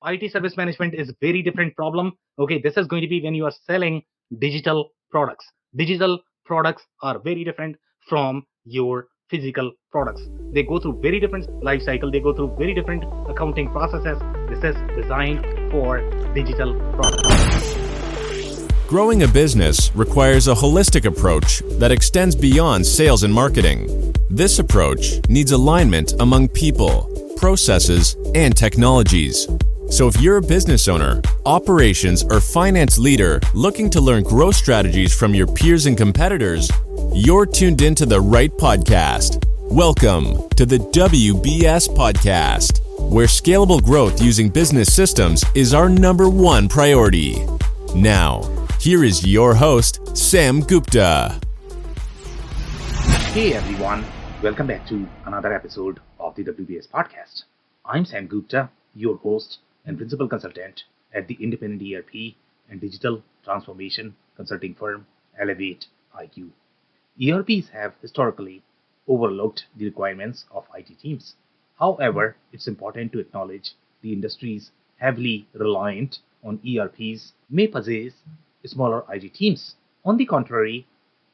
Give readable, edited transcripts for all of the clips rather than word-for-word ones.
IT service management is a very different problem. Okay, this is going to be when you are selling digital products. Digital products are very different from your physical products. They go through very different life cycle. They go through very different accounting processes. This is designed for digital products. Growing a business requires a holistic approach that extends beyond sales and marketing. This approach needs alignment among people, processes, and technologies. So if you're a business owner, operations, or finance leader looking to learn growth strategies from your peers and competitors, you're tuned into the right podcast. Welcome to the WBS Podcast, where scalable growth using business systems is our number one priority. Now, here is your host, Sam Gupta. Hey everyone, welcome back to another episode of the WBS Podcast. I'm Sam Gupta, your host and principal consultant at the independent ERP and digital transformation consulting firm Elevate IQ. ERPs have historically overlooked the requirements of IT teams. However, it's important to acknowledge the industries heavily reliant on ERPs may possess smaller IT teams. On the contrary,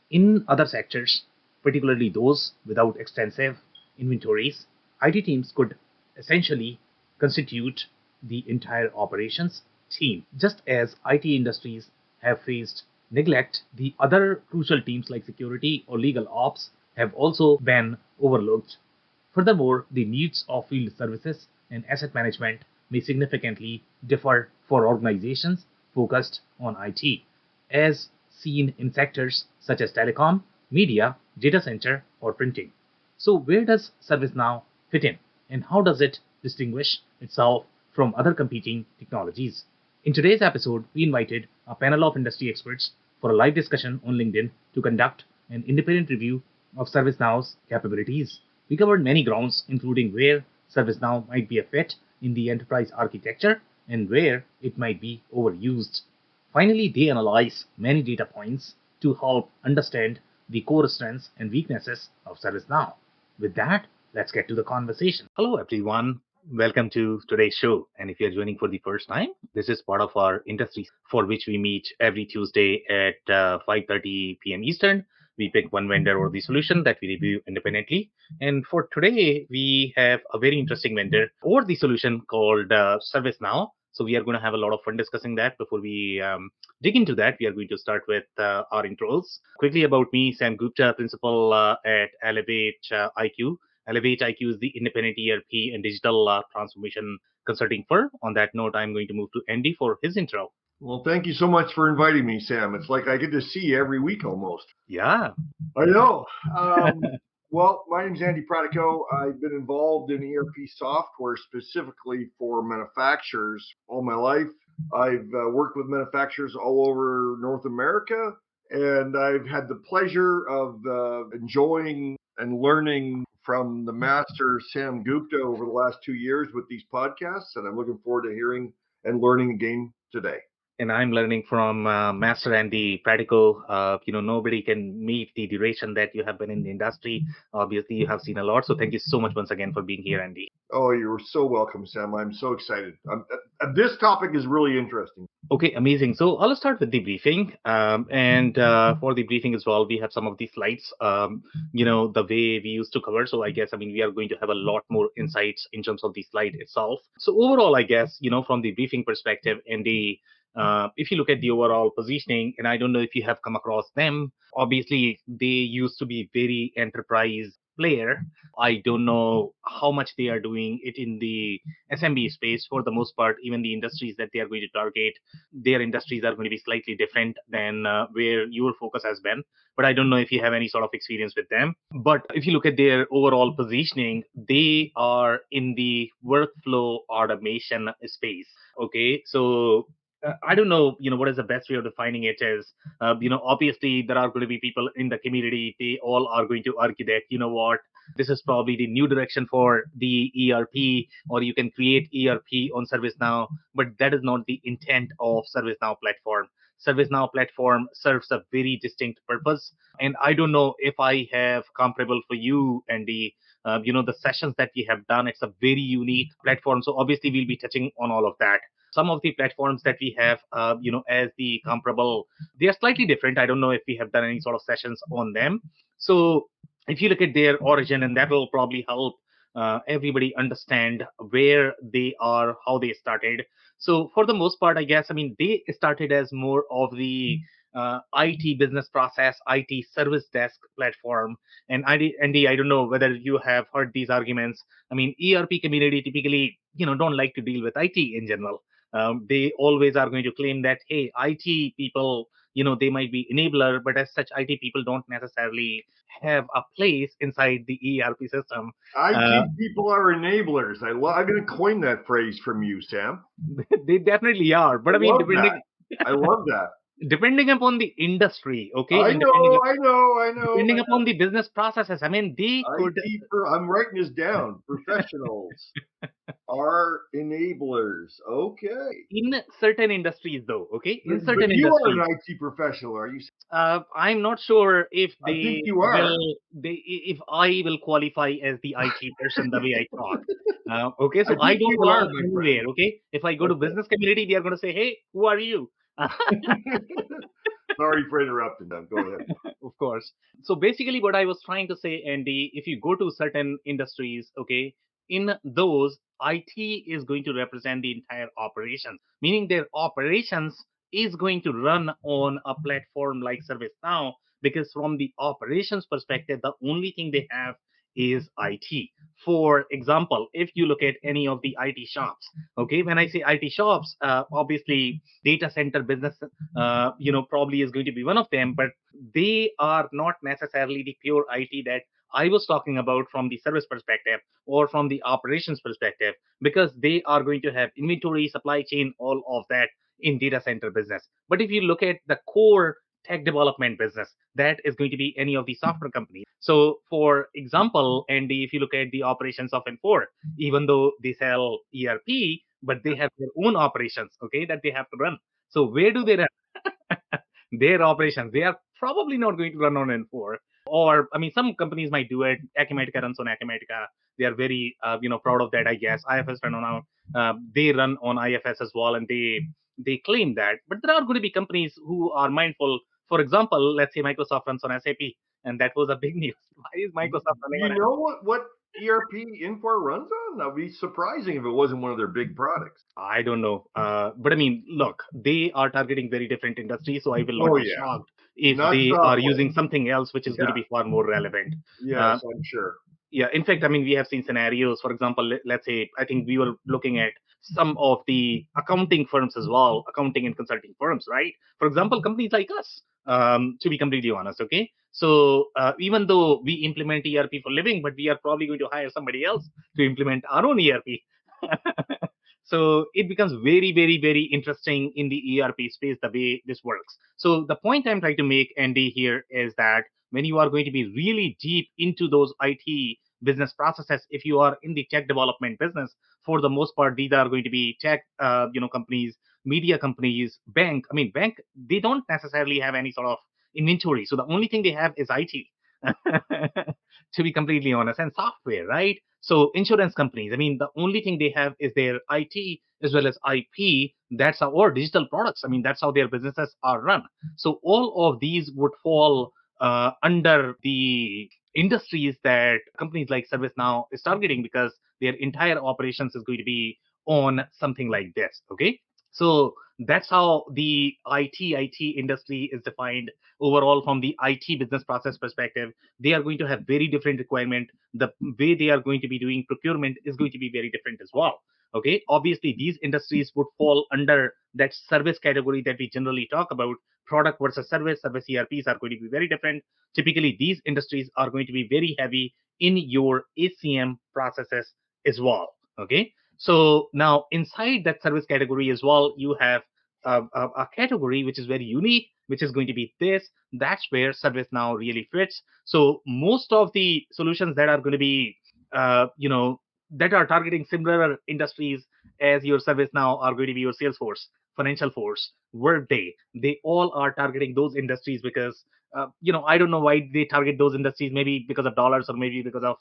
in other sectors, particularly those without extensive inventories, IT teams could essentially constitute the entire operations team. Just as IT industries have faced neglect, the other crucial teams like security or legal ops have also been overlooked. Furthermore, the needs of field services and asset management may significantly differ for organizations focused on IT, as seen in sectors such as telecom, media, data center, or printing. So where does ServiceNow fit in, and how does it distinguish itself from other competing technologies? In today's episode, we invited a panel of industry experts for a live discussion on LinkedIn to conduct an independent review of ServiceNow's capabilities. We covered many grounds, including where ServiceNow might be a fit in the enterprise architecture and where it might be overused. Finally, they analyze many data points to help understand the core strengths and weaknesses of ServiceNow. With that, let's get to the conversation. Hello, everyone. Welcome to today's show. And if you're joining for the first time, this is part of our industry for which we meet every Tuesday at 5:30 p.m. Eastern. We pick one vendor or the solution that we review independently. And for today, we have a very interesting vendor or the solution called ServiceNow. So we are going to have a lot of fun discussing that. Before we dig into that, we are going to start with our intros. Quickly about me, Sam Gupta, principal at Elevate IQ. Elevate IQ is the independent ERP and digital transformation consulting firm. On that note, I'm going to move to Andy for his intro. Well, thank you so much for inviting me, Sam. It's like I get to see you every week almost. Yeah. I know. Well, my name's Andy Pratico. I've been involved in ERP software specifically for manufacturers all my life. I've worked with manufacturers all over North America, and I've had the pleasure of enjoying and learning from the master Sam Gupta over the last 2 years with these podcasts, and I'm looking forward to hearing and learning again today. And I'm learning from Master Andy Pratico. Nobody can meet the duration that you have been in the industry. Obviously, you have seen a lot. So thank you so much once again for being here, Andy. Oh, you're so welcome, Sam. I'm so excited. This topic is really interesting. Okay, amazing. So I'll start with the briefing. And for the briefing as well, we have some of the slides, the way we used to cover. So I guess, we are going to have a lot more insights in terms of the slide itself. So overall, I guess, from the briefing perspective, Andy, if you look at the overall positioning, and I don't know if you have come across them, obviously they used to be very enterprise player. I don't know how much they are doing it in the SMB space. For the most part, even the industries that they are going to target, their industries are going to be slightly different than where your focus has been. But I don't know if you have any sort of experience with them. But if you look at their overall positioning, they are in the workflow automation space. Okay, so I don't know, what is the best way of defining it is, obviously there are going to be people in the community, they all are going to argue that, what, this is probably the new direction for the ERP, or you can create ERP on ServiceNow, but that is not the intent of ServiceNow platform. ServiceNow platform serves a very distinct purpose. And I don't know if I have comparable for you, Andy, the sessions that we have done. It's a very unique platform. So obviously we'll be touching on all of that. Some of the platforms that we have, as the comparable, they are slightly different. I don't know if we have done any sort of sessions on them. So if you look at their origin, and that will probably help everybody understand where they are, how they started. So for the most part, I guess, they started as more of the IT business process, IT service desk platform. And Andy, I don't know whether you have heard these arguments. ERP community typically, don't like to deal with IT in general. They always are going to claim that, hey, IT people, they might be enabler, but as such, IT people don't necessarily have a place inside the ERP system. IT people are enablers. I'm going to coin that phrase from you, Sam. They definitely are. But I love that. Depending upon the industry, okay? I know. Depending upon the business processes, they could. I'm writing this down. Professionals are enablers. Okay. In certain industries, though, okay? In certain but you industries. are an IT professional, are you? I'm not sure if I think you are. if I will qualify as the IT person the way I talk. Okay, so I don't you belong are, my anywhere. friend. Okay, if I go to business community, they are going to say, "Hey, who are you?" Sorry for interrupting them. Go ahead. Of course. So basically, what I was trying to say, Andy, if you go to certain industries, okay, in those, IT is going to represent the entire operations, meaning their operations is going to run on a platform like ServiceNow, because from the operations perspective, the only thing they have is IT. For example, if you look at any of the IT shops, okay, when I say IT shops, obviously data center business, probably is going to be one of them, but they are not necessarily the pure IT that I was talking about from the service perspective or from the operations perspective, because they are going to have inventory, supply chain, all of that in data center business. But if you look at the core tech development business, that is going to be any of the software companies. So for example, Andy, if you look at the operations of Infor, even though they sell ERP, but they have their own operations, okay, that they have to run. So where do they run their operations? They are probably not going to run on N4. Or, some companies might do it. Acumatica runs on Acumatica. They are very, proud of that, I guess. IFS run on, they run on IFS as well, and they claim that. But there are going to be companies who are mindful. For example, let's say Microsoft runs on SAP, and that was a big news. Why is Microsoft running on SAP? You know what ERP Infor runs on? That'd be surprising if it wasn't one of their big products. I don't know. But look, they are targeting very different industries, so I will not be shocked if they are using something else which is going to be far more relevant. Yes, I'm sure. Yeah, in fact, we have seen scenarios. For example, let's say, I think we were looking at some of the accounting firms as well, accounting and consulting firms, right? For example, companies like us, to be completely honest, okay? So even though we implement ERP for living, but we are probably going to hire somebody else to implement our own ERP. So it becomes very, very, very interesting in the ERP space, the way this works. So the point I'm trying to make, Andy, here is that when you are going to be really deep into those IT business processes, if you are in the tech development business, for the most part, these are going to be tech, companies, media companies, bank. Bank, they don't necessarily have any sort of inventory. So the only thing they have is IT, to be completely honest, and software, right? So insurance companies, the only thing they have is their IT as well as IP. That's how, or digital products. That's how their businesses are run. So all of these would fall under the industries that companies like ServiceNow is targeting, because their entire operations is going to be on something like this. Okay. So that's how the IT industry is defined overall from the IT business process perspective. They are going to have very different requirement. The way they are going to be doing procurement is going to be very different as well. Okay, obviously these industries would fall under that service category that we generally talk about. Product versus service. Service ERPs are going to be very different. Typically, these industries are going to be very heavy in your ACM processes as well. Okay, so now inside that service category as well, you have a category which is very unique, which is going to be this. That's where ServiceNow really fits. So most of the solutions that are going to be, that are targeting similar industries as your ServiceNow are going to be your Salesforce, Financial Force, Workday. They all are targeting those industries because I don't know why they target those industries, maybe because of dollars or maybe because of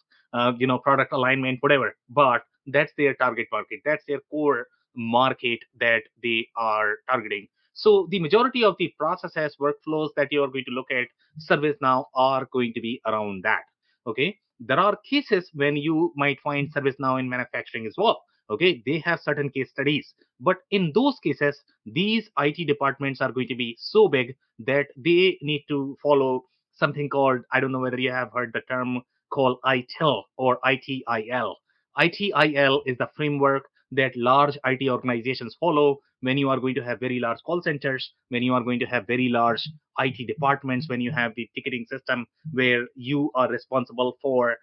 product alignment, whatever, but that's their target market, that's their core market that they are targeting. So the majority of the processes, workflows that you are going to look at ServiceNow are going to be around that. Okay, there are cases when you might find ServiceNow in manufacturing as well. Okay, they have certain case studies, but in those cases, these IT departments are going to be so big that they need to follow something called, I don't know whether you have heard the term called ITIL or ITIL. ITIL is the framework that large IT organizations follow when you are going to have very large call centers, when you are going to have very large IT departments, when you have the ticketing system where you are responsible for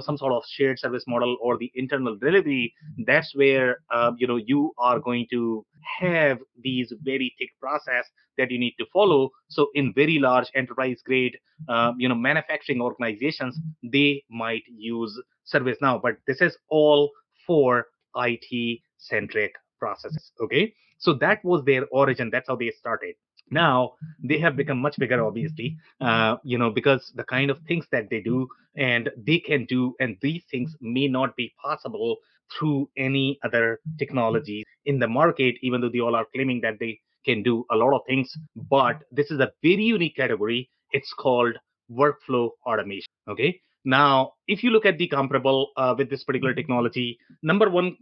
some sort of shared service model or the internal delivery. That's where you are going to have these very thick process that you need to follow. So in very large enterprise grade manufacturing organizations, they might use ServiceNow, but this is all for IT centric processes. Okay, so that was their origin, that's how they started. Now they have become much bigger, obviously, because the kind of things that they do and they can do, and these things may not be possible through any other technologies in the market, even though they all are claiming that they can do a lot of things. But this is a very unique category. It's called workflow automation. Okay. Now, if you look at the comparable with this particular technology, number one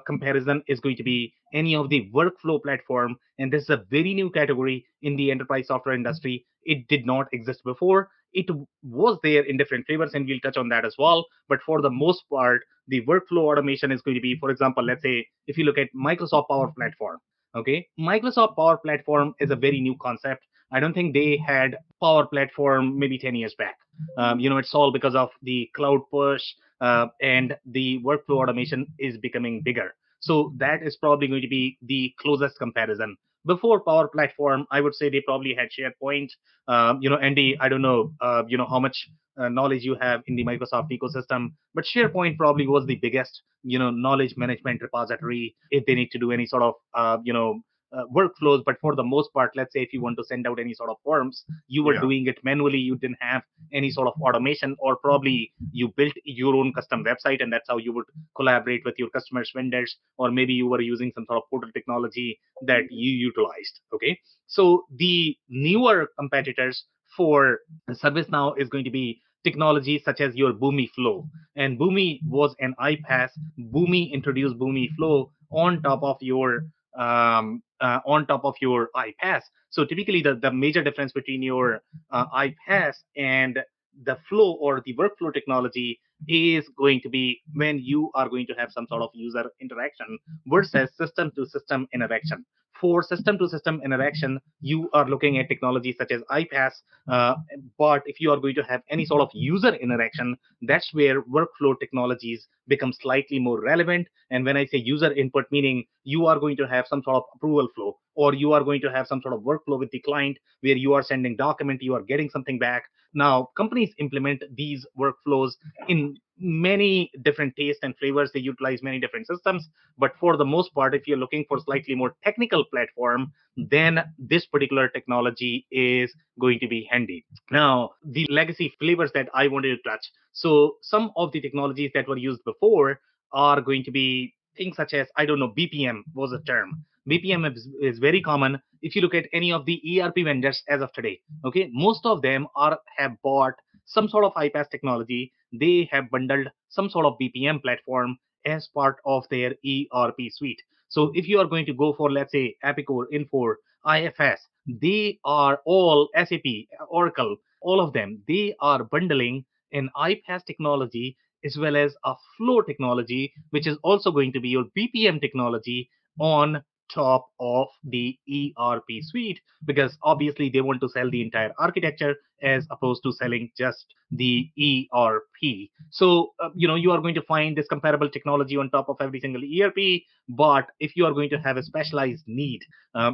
comparison is going to be any of the workflow platform. And this is a very new category in the enterprise software industry. It did not exist before. It was there in different flavors, and we'll touch on that as well. But for the most part, the workflow automation is going to be, for example, let's say if you look at Microsoft Power Platform. Okay, Microsoft Power Platform is a very new concept. I don't think they had Power Platform maybe 10 years back. It's all because of the cloud push, and the workflow automation is becoming bigger. So that is probably going to be the closest comparison. Before Power Platform, I would say they probably had SharePoint. Andy, I don't know, how much knowledge you have in the Microsoft ecosystem, but SharePoint probably was the biggest, knowledge management repository if they need to do any sort of, workflows. But for the most part, let's say if you want to send out any sort of forms, you were Yeah. doing it manually. You didn't have any sort of automation, or probably you built your own custom website, and that's how you would collaborate with your customers, vendors, or maybe you were using some sort of portal technology that you utilized. Okay, so the newer competitors for ServiceNow is going to be technologies such as your Boomi Flow. And Boomi was an iPaaS. Boomi introduced Boomi Flow on top of your iPaaS. So typically, the major difference between your iPaaS and the flow or the workflow technology is going to be when you are going to have some sort of user interaction versus system to system interaction. For system to system interaction, you are looking at technologies such as iPaaS. Uh, but if you are going to have any sort of user interaction, that's where workflow technologies become slightly more relevant. And when I say user input, meaning you are going to have some sort of approval flow, or you are going to have some sort of workflow with the client where you are sending document, you are getting something back. Now, companies implement these workflows in many different tastes and flavors. They utilize many different systems, but for the most part, if you're looking for slightly more technical platform, then this particular technology is going to be handy. Now, the legacy flavors that I wanted to touch. So some of the technologies that were used before are going to be things such as, I don't know, BPM was a term. BPM is very common if you look at any of the ERP vendors as of today. Okay, most of them are have bought some sort of iPaaS technology. They have bundled some sort of BPM platform as part of their ERP suite. So if you are going to go for, let's say, Epicor, Infor, IFS, they are all SAP, Oracle, all of them. They are bundling an iPaaS technology as well as a flow technology, which is also going to be your BPM technology on top of the ERP suite, because obviously they want to sell the entire architecture as opposed to selling just the ERP. So, you are going to find this comparable technology on top of every single ERP. But if you are going to have a specialized need,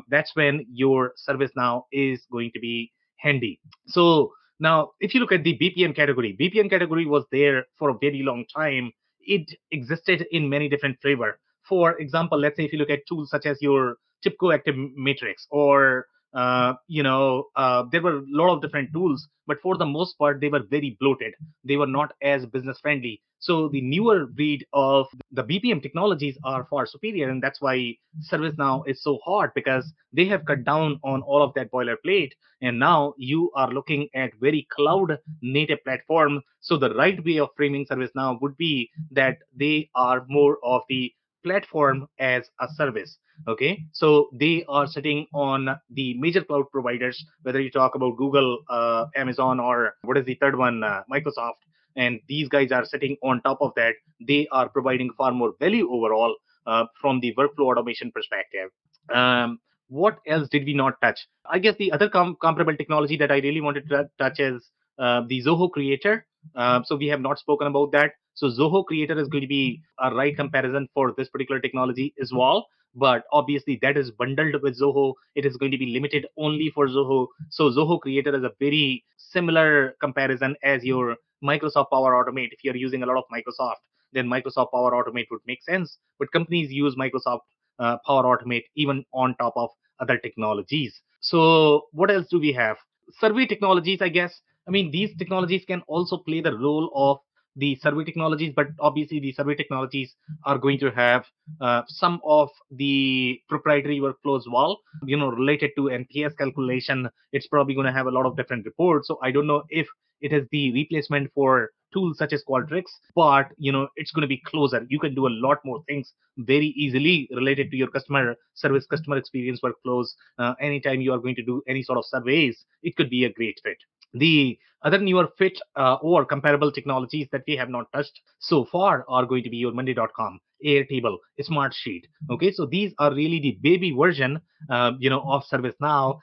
that's when your ServiceNow is going to be handy. So now, if you look at the BPM category was there for a very long time. It existed in many different flavor. For example, let's say if you look at tools such as your TIPCO Active Matrix or there were a lot of different tools, but for the most part, they were very bloated. They were not as business friendly. So the newer breed of the BPM technologies are far superior, and that's why ServiceNow is so hot, because they have cut down on all of that boilerplate, and now you are looking at very cloud native platform. So the right way of framing ServiceNow would be that they are more of the platform as a service. Okay, so they are sitting on the major cloud providers, whether you talk about Google, Amazon, or what is the third one, Microsoft. And these guys are sitting on top of that. They are providing far more value overall from the workflow automation perspective. What else did we not touch? I guess the other comparable technology that I really wanted to touch is the Zoho Creator. So we have not spoken about that. So Zoho Creator is going to be a right comparison for this particular technology as well. But obviously, that is bundled with Zoho. It is going to be limited only for Zoho. So Zoho Creator is a very similar comparison as your Microsoft Power Automate. If you're using a lot of Microsoft, then Microsoft Power Automate would make sense. But companies use Microsoft Power Automate even on top of other technologies. So what else do we have? Survey technologies, I guess. I mean, these technologies can also play the role of the survey technologies, but obviously the survey technologies are going to have some of the proprietary workflows well, related to NPS calculation. It's probably going to have a lot of different reports. So I don't know if it is the replacement for tools such as Qualtrics, but it's going to be closer. You can do a lot more things very easily related to your customer service, customer experience workflows. Anytime you are going to do any sort of surveys, it could be a great fit. The other newer fit or comparable technologies that we have not touched so far are going to be your Monday.com, Airtable, Smartsheet. Okay, so these are really the baby version, of ServiceNow,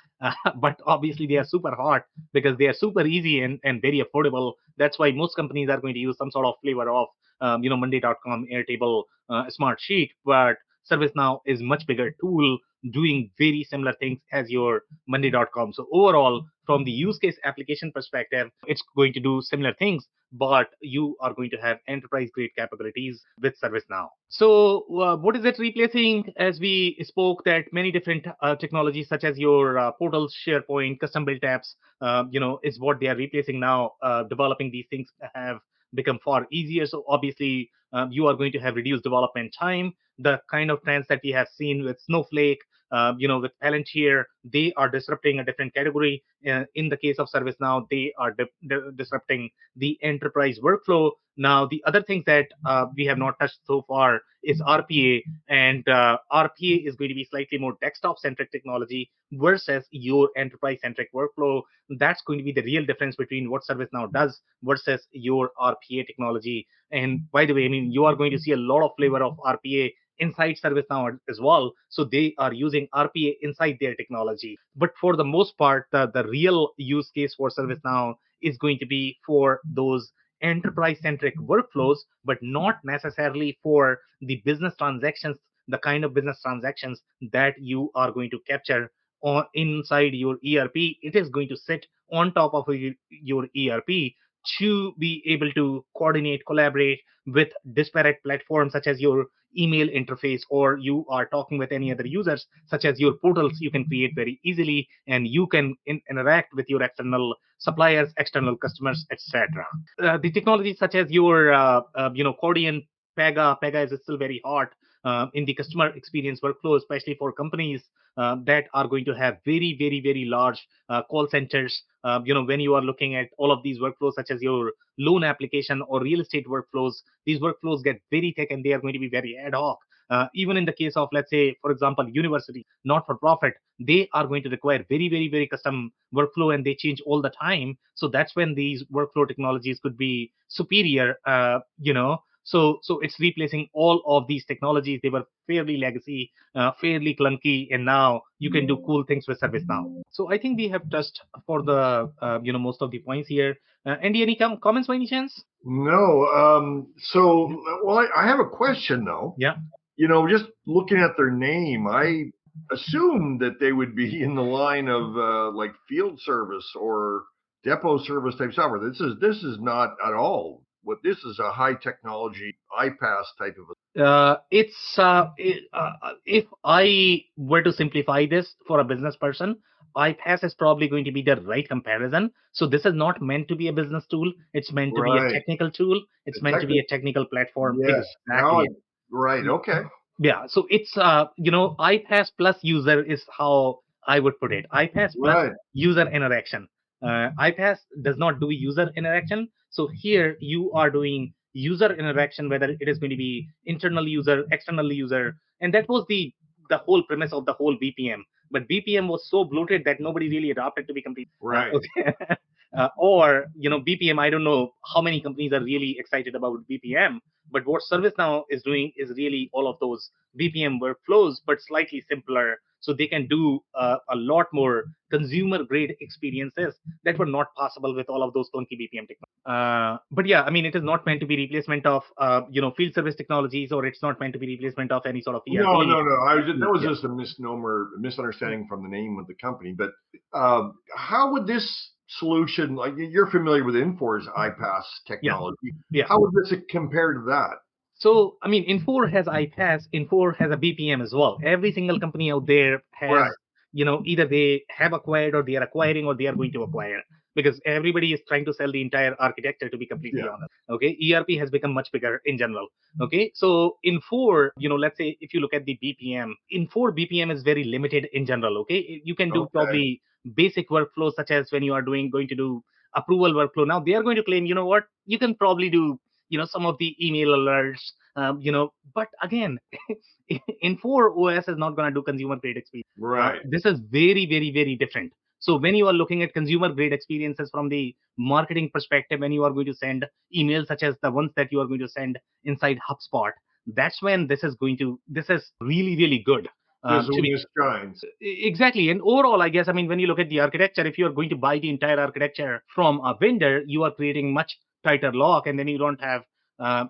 but obviously they are super hot because they are super easy and very affordable. That's why most companies are going to use some sort of flavor of, Monday.com, Airtable, Smartsheet. But ServiceNow is much bigger tool doing very similar things as your Monday.com. So overall, from the use case application perspective, it's going to do similar things, but you are going to have enterprise grade capabilities with ServiceNow. So what is it replacing? As we spoke, that many different technologies such as your portals, SharePoint, custom built apps, is what they are replacing now. Developing these things have become far easier. So obviously, you are going to have reduced development time. The kind of trends that we have seen with Snowflake, with Palantir, they are disrupting a different category. In the case of ServiceNow, they are disrupting the enterprise workflow. Now, the other things that we have not touched so far is RPA, and RPA is going to be slightly more desktop-centric technology versus your enterprise-centric workflow. That's going to be the real difference between what ServiceNow does versus your RPA technology. And by the way, I mean, you are going to see a lot of flavor of RPA inside ServiceNow as well. So they are using RPA inside their technology. But for the most part, the real use case for ServiceNow is going to be for those enterprise centric workflows, but not necessarily for the business transactions, the kind of business transactions that you are going to capture on inside your ERP. It is going to sit on top of your ERP to be able to coordinate, collaborate with disparate platforms such as your email interface, or you are talking with any other users such as your portals. You can create very easily, and you can interact with your external suppliers, external customers, etc. The technologies such as your Cordian, Pega is still very hot in the customer experience workflow, especially for companies that are going to have very, very, very large call centers. When you are looking at all of these workflows, such as your loan application or real estate workflows, these workflows get very thick and they are going to be very ad hoc. Even in the case of, let's say, for example, university, not for profit, they are going to require very, very, very custom workflow, and they change all the time. So that's when these workflow technologies could be superior. So it's replacing all of these technologies. They were fairly legacy, fairly clunky, and now you can do cool things with ServiceNow. So I think we have touched for the most of the points here. Andy, any comments by any chance? No. Well, I have a question though. Yeah. Just looking at their name, I assume that they would be in the line of like field service or depot service type software. This is not at all. What this is a high technology iPaaS type of. If I were to simplify this for a business person, iPaaS is probably going to be the right comparison. So this is not meant to be a business tool. It's meant to be a Right. technical tool. It's meant to be a technical platform. Yes. Now, Exactly. right. Okay. Yeah, so it's iPaaS plus user is how I would put it. iPaaS plus Right. user interaction. iPaaS does not do user interaction. So here you are doing user interaction, whether it is going to be internal user, external user, and that was the whole premise of the whole BPM. But BPM was so bloated that nobody really adopted to be complete. Right. Okay. Or BPM. I don't know how many companies are really excited about BPM, but what ServiceNow is doing is really all of those BPM workflows, but slightly simpler. So they can do a lot more consumer grade experiences that were not possible with all of those clunky BPM technologies. But yeah, I mean, it is not meant to be replacement of field service technologies, or it's not meant to be replacement of any sort of No, ERP. no, no. That was Yeah. just a misnomer, misunderstanding from the name of the company. But how would this solution, like you're familiar with Infor's iPaaS technology, Yeah. how would this compare to that? So, I mean, Infor has iPaaS, Infor has a BPM as well. Every single company out there Right. has, either they have acquired or they are acquiring or they are going to acquire, because everybody is trying to sell the entire architecture, to be completely Yeah. honest. Okay. ERP has become much bigger in general. Okay. So, Infor, let's say if you look at the BPM, Infor BPM is very limited in general. Okay. You can do Okay. probably basic workflows, such as when you are going to do approval workflow. Now, they are going to claim, what, you can probably do some of the email alerts, but again, Infor OS is not going to do consumer grade experience. Right. This is very, very, very different. So when you are looking at consumer grade experiences from the marketing perspective, when you are going to send emails such as the ones that you are going to send inside HubSpot, that's when this is really, really good. This is To when be this shines. Exactly. And overall, I guess, I mean, when you look at the architecture, if you're going to buy the entire architecture from a vendor, you are creating much tighter lock, and then you don't have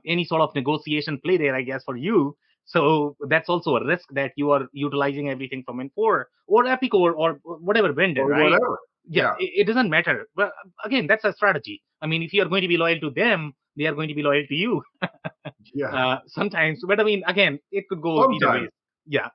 any sort of negotiation play there, I guess, for you. So that's also a risk that you are utilizing everything from Infor or Epicore or whatever vendor, Or right? whatever. Yeah, Yeah. it doesn't matter. But again, that's a strategy. I mean, if you are going to be loyal to them, they are going to be loyal to you. Yeah. Sometimes, but I mean, again, it could go either Sometimes. ways. Yeah,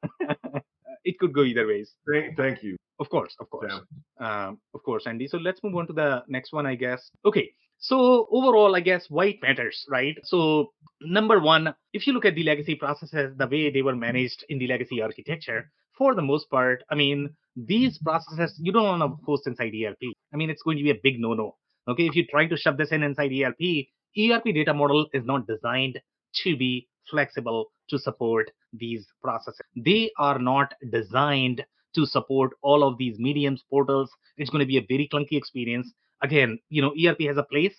it could go either ways. Thank you, Of course, Sam. of course, Andy. So let's move on to the next one, I guess. Okay, so overall, I guess why it matters, right? So number one, if you look at the legacy processes, the way they were managed in the legacy architecture, for the most part, I mean, these processes you don't want to host inside ERP. I mean, it's going to be a big no-no. Okay, if you try to shove this in inside ERP data model is not designed to be flexible to support these processes. They are not designed to support all of these mediums portals. It's going to be a very clunky experience. Again, ERP has a place,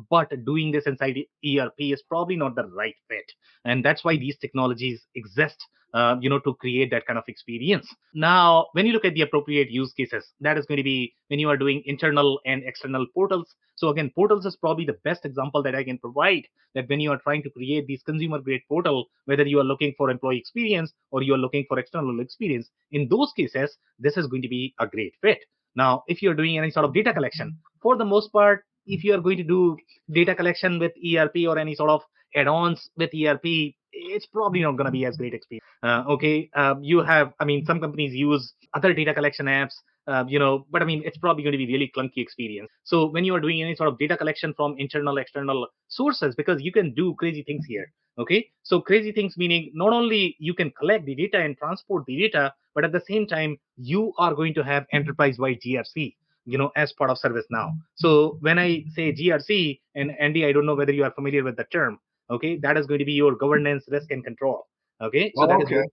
but doing this inside ERP is probably not the right fit, and that's why these technologies exist. To create that kind of experience. Now, when you look at the appropriate use cases, that is going to be when you are doing internal and external portals. So again, portals is probably the best example that I can provide. That when you are trying to create these consumer grade portal, whether you are looking for employee experience or you are looking for external experience, in those cases, this is going to be a great fit. Now, if you're doing any sort of data collection, for the most part, if you are going to do data collection with ERP or any sort of add-ons with ERP, it's probably not going to be as great experience. Okay, I mean, some companies use other data collection apps, but I mean, it's probably going to be really clunky experience. So when you are doing any sort of data collection from internal, external sources, because you can do crazy things here. Okay, so crazy things meaning not only you can collect the data and transport the data, but at the same time, you are going to have enterprise-wide GRC, as part of ServiceNow. So when I say GRC, and Andy, I don't know whether you are familiar with the term. Okay, that is going to be your governance, risk, and control. Okay, so Oh, okay.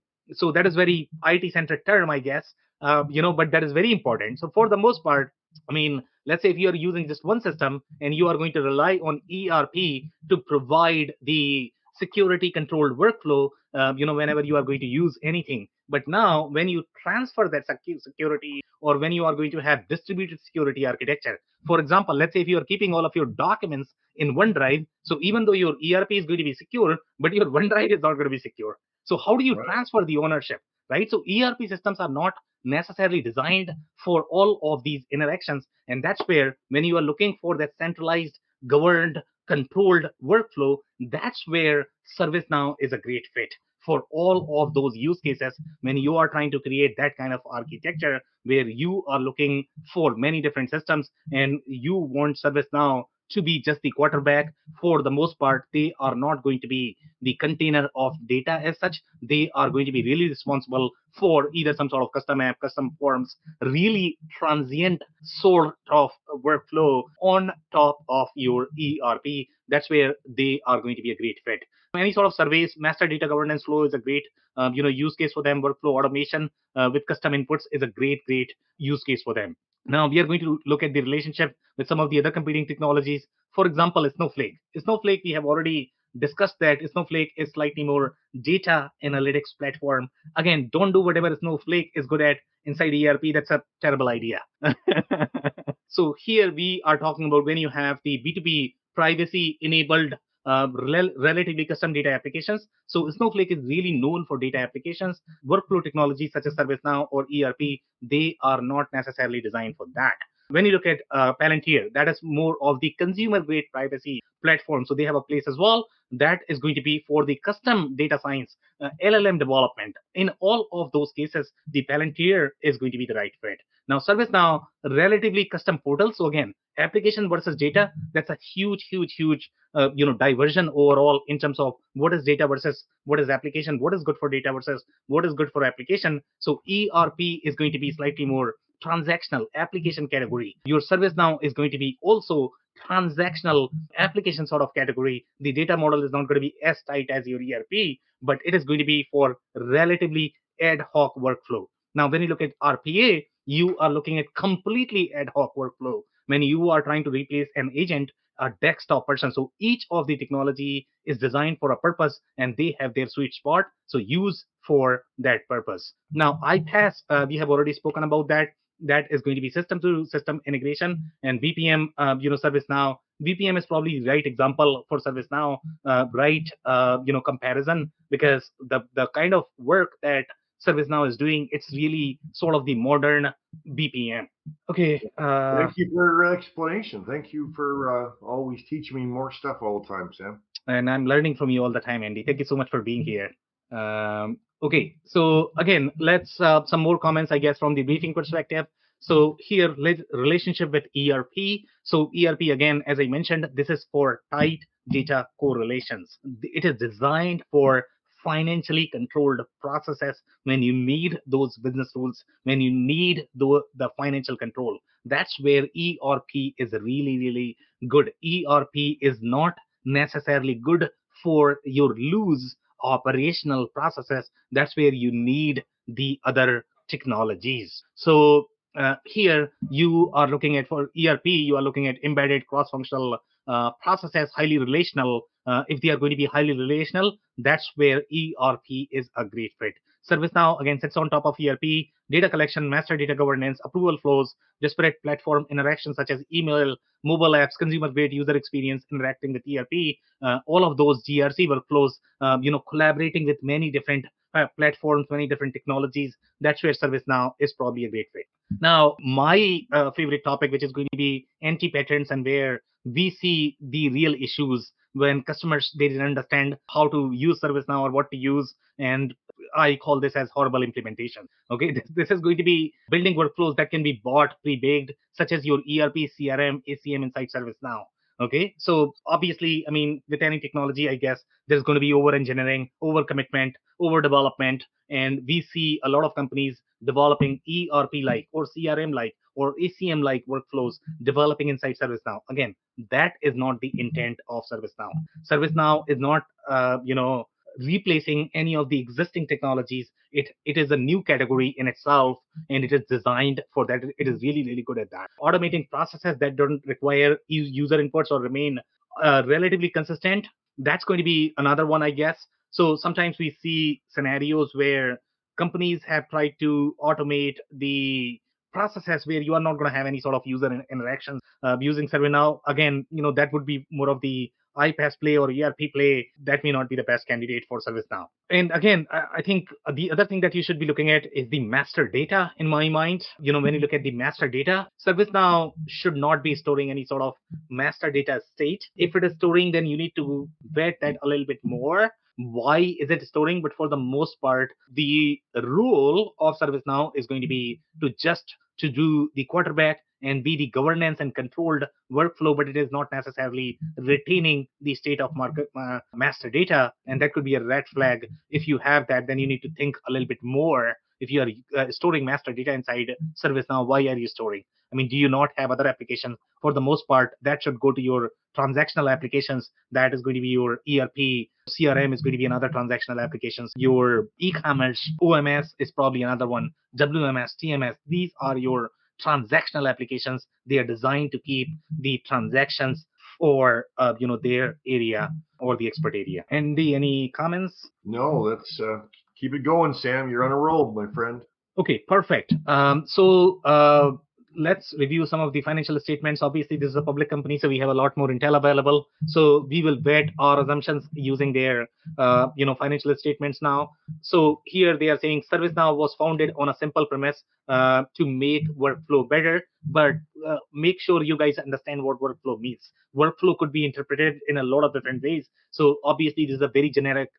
that is very IT centric term, I guess. But that is very important. So for the most part, I mean, let's say if you are using just one system and you are going to rely on ERP to provide the security controlled workflow, whenever you are going to use anything. But now, when you transfer that security, or when you are going to have distributed security architecture, for example, let's say if you are keeping all of your documents in OneDrive, so even though your ERP is going to be secure, but your OneDrive is not going to be secure. So how do you Right. transfer the ownership, right? So ERP systems are not necessarily designed for all of these interactions, and that's where when you are looking for that centralized, governed, controlled workflow, that's where ServiceNow is a great fit for all of those use cases. When you are trying to create that kind of architecture where you are looking for many different systems and you want ServiceNow to be just the quarterback, for the most part, they are not going to be the container of data as such. They are going to be really responsible for either some sort of custom app, custom forms, really transient sort of workflow on top of your ERP. That's where they are going to be a great fit. Any sort of surveys, master data governance flow is a great use case for them. Workflow automation with custom inputs is a great use case for them. Now we are going to look at the relationship with some of the other competing technologies. For example, Snowflake. Snowflake, we have already discussed that Snowflake is slightly more data analytics platform. Again, don't do whatever Snowflake is good at inside ERP. That's a terrible idea. So here we are talking about when you have the B2B privacy enabled relatively custom data applications. So Snowflake is really known for data applications. Workflow technologies such as ServiceNow or ERP, they are not necessarily designed for that. When you look at Palantir, that is more of the consumer grade privacy platform. So they have a place as well. That is going to be for the custom data science, LLM development. In all of those cases, the Palantir is going to be the right fit. Now, ServiceNow, relatively custom portal. So again, application versus data, that's a huge diversion overall in terms of what is data versus what is application, what is good for data versus what is good for application. So ERP is going to be slightly more transactional application category. Your ServiceNow is going to be also transactional application sort of category. The data model is not going to be as tight as your ERP, but it is going to be for relatively ad hoc workflow. Now, when you look at RPA, you are looking at completely ad hoc workflow. When you are trying to replace an agent, a desktop person. So each of the technology is designed for a purpose and they have their sweet spot. So use for that purpose. Now, iPaaS, we have already spoken about that. That is going to be system to system integration and BPM, ServiceNow. BPM is probably the right example for ServiceNow, comparison, because the kind of work that ServiceNow is doing, it's really sort of the modern BPM. Okay. Thank you for your explanation. Thank you for always teaching me more stuff all the time, Sam. And I'm learning from you all the time, Andy. Thank you so much for being here. Okay, so again, let's some more comments, I guess, from the briefing perspective. So here, relationship with ERP. So ERP, again, as I mentioned, this is for tight data correlations. It is designed for financially controlled processes when you need those business rules, when you need the financial control. That's where ERP is really good. ERP is not necessarily good for your loose operational processes. That's where you need the other technologies. So here you are looking at, for ERP, you are looking at embedded cross-functional processes, highly relational. If they are going to be highly relational, that's where ERP is a great fit. ServiceNow, again, sits on top of ERP, data collection, master data governance, approval flows, disparate platform interactions such as email, mobile apps, consumer grade user experience interacting with ERP, all of those GRC workflows, collaborating with many different platforms, many different technologies. That's where ServiceNow is probably a great fit. Now, my favorite topic, which is going to be anti-patterns, and where we see the real issues when customers, they didn't understand how to use ServiceNow or what to use, and I call this as horrible implementation. Okay, this is going to be building workflows that can be bought pre-baked, such as your ERP, CRM, ACM inside ServiceNow. Okay, so obviously, I mean, with any technology, I guess there's going to be over engineering, over commitment, over development, and we see a lot of companies developing ERP like or CRM like or ACM like workflows developing inside ServiceNow. Again, that is not the intent of ServiceNow. ServiceNow is not, replacing any of the existing technologies. It is a new category in itself, and it is designed for that. It is really good at that. Automating processes that don't require user inputs or remain relatively consistent. That's going to be another one, I guess. So sometimes we see scenarios where companies have tried to automate the processes where you are not going to have any sort of user interactions using ServiceNow. Again, that would be more of the iPaaS play or ERP play. That may not be the best candidate for ServiceNow. And again, I think the other thing that you should be looking at is the master data. In my mind, when you look at the master data, ServiceNow should not be storing any sort of master data state. If it is storing, then you need to vet that a little bit more. why is it storing, but for the most part, the role of ServiceNow is going to be to do the quarterback and be the governance and controlled workflow, but it is not necessarily retaining the state of market master data. And that could be a red flag. If you have that, then you need to think a little bit more. If you are storing master data inside ServiceNow, why are you storing? I mean, do you not have other applications? For the most part, that should go to your transactional applications. That is going to be your ERP. CRM is going to be another transactional applications. Your e-commerce, OMS is probably another one. WMS, TMS, these are your transactional applications. They are designed to keep the transactions for their area or the expert area. Andy, any comments? No, that's keep it going, Sam. You're on a roll, my friend. Okay, perfect. Let's review some of the financial statements. Obviously, this is a public company, so we have a lot more intel available. So we will vet our assumptions using their, financial statements now. So here they are saying ServiceNow was founded on a simple premise to make workflow better, but make sure you guys understand what workflow means. Workflow could be interpreted in a lot of different ways. So obviously, this is a very generic,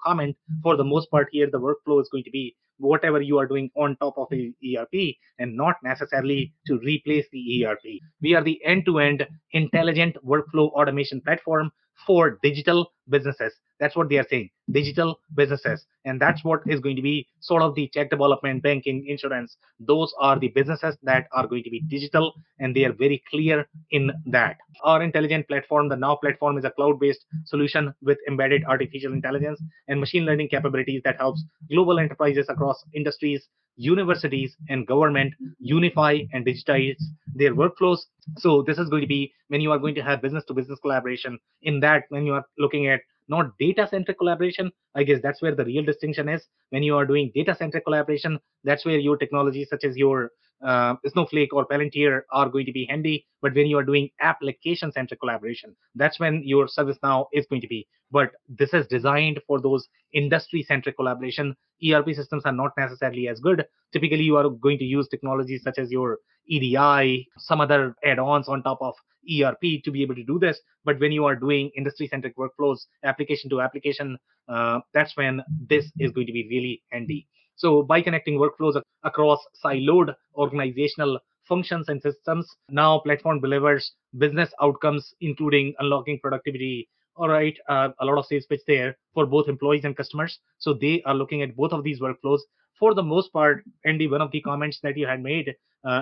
comment. For the most part, here the workflow is going to be whatever you are doing on top of the ERP and not necessarily to replace the ERP. We are the end-to-end intelligent workflow automation platform for digital businesses. That's what they are saying, digital businesses. And that's what is going to be sort of the tech development, banking, insurance. Those are the businesses that are going to be digital, and they are very clear in that. Our intelligent platform, the Now platform, is a cloud-based solution with embedded artificial intelligence and machine learning capabilities that helps global enterprises across industries, universities, and government unify and digitize their workflows. So this is going to be when you are going to have business to business collaboration. In that, when you are looking at not data centric collaboration, I guess that's where the real distinction is. When you are doing data centric collaboration, that's where your technologies such as your Snowflake or Palantir are going to be handy. But when you are doing application centric collaboration, that's when your ServiceNow is going to be. But this is designed for those industry centric collaboration. ERP systems are not necessarily as good. Typically, you are going to use technologies such as your EDI, some other add-ons on top of ERP to be able to do this. But when you are doing industry-centric workflows, application to application, that's when this is going to be really handy. So by connecting workflows across siloed organizational functions and systems, Now platform delivers business outcomes, including unlocking productivity. All right, a lot of sales pitch there for both employees and customers. So they are looking at both of these workflows. For the most part, Andy, one of the comments that you had made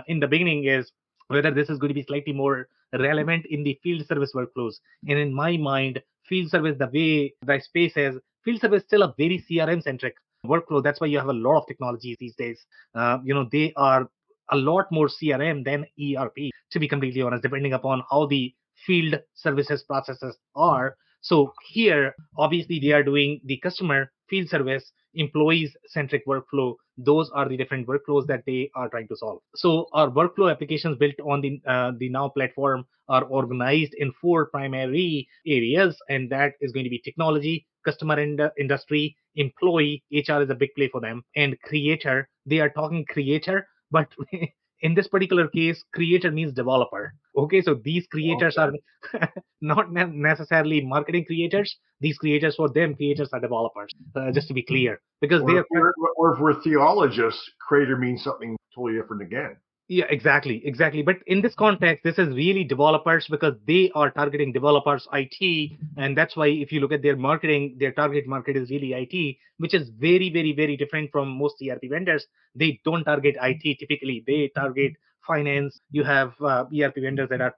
in the beginning is whether this is going to be slightly more relevant in the field service workflows. And in my mind, field service, the way the space is, field service is still a very CRM centric workflow. That's why you have a lot of technologies these days. They are a lot more CRM than ERP, to be completely honest, depending upon how the field services processes are. So here, obviously, they are doing the customer field service, employees centric workflow. Those are the different workflows that they are trying to solve. So our workflow applications built on the Now platform are organized in four primary areas, and that is going to be technology, customer industry, employee, HR is a big play for them, and creator. They are talking creator, but in this particular case, creator means developer. Okay, so these creators are not necessarily marketing creators. These creators, for them, creators are developers. Just to be clear, because they are. Or if we're theologists, creator means something totally different again. Yeah, exactly. But in this context, this is really developers because they are targeting developers, IT, and that's why if you look at their marketing, their target market is really IT, which is very, very, very different from most ERP vendors. They don't target IT typically; they target finance. You have ERP vendors that are